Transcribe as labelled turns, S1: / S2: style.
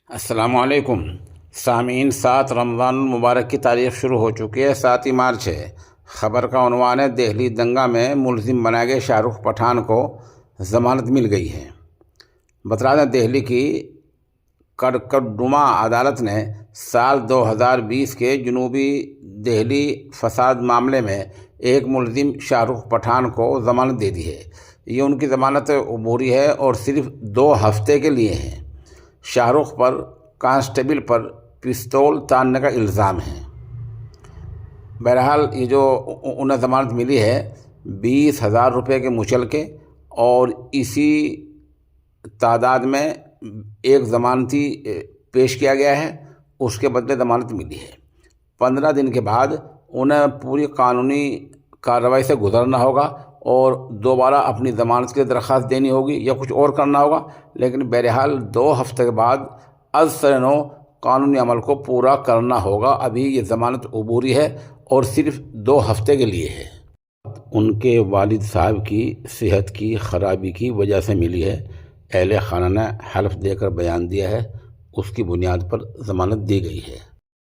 S1: السلام علیکم سامعین، 7 رمضان المبارک کی تاریخ شروع ہو چکی ہے، 7 مارچ ہے۔ خبر کا عنوان ہے دہلی دنگا میں ملزم بنائے گئے شاہ رخ پٹھان کو ضمانت مل گئی ہے۔ بتا دیں دہلی کی کڑکڑڈوما عدالت نے سال 2020 کے جنوبی دہلی فساد معاملے میں ایک ملزم شاہ رخ پٹھان کو ضمانت دے دی ہے۔ یہ ان کی ضمانت عبوری ہے اور صرف 2 ہفتے کے لیے ہے۔ شاہ رخ پر کانسٹیبل پر پستول تاننے کا الزام ہے۔ بہرحال یہ جو انہیں ضمانت ملی ہے 20,000 روپے کے مچلکے، اور اسی تعداد میں ایک ضمانتی پیش کیا گیا ہے، اس کے بدلے ضمانت ملی ہے۔ 15 دن کے بعد انہیں پوری قانونی کارروائی سے گزرنا ہوگا اور دوبارہ اپنی ضمانت کی درخواست دینی ہوگی یا کچھ اور کرنا ہوگا، لیکن بہرحال 2 ہفتے کے بعد از سر نو قانونی عمل کو پورا کرنا ہوگا۔ ابھی یہ ضمانت عبوری ہے اور صرف 2 ہفتے کے لیے ہے۔ ان کے والد صاحب کی صحت کی خرابی کی وجہ سے ملی ہے۔ اہل خانہ نے حلف دے کر بیان دیا ہے، اس کی بنیاد پر ضمانت دی گئی ہے۔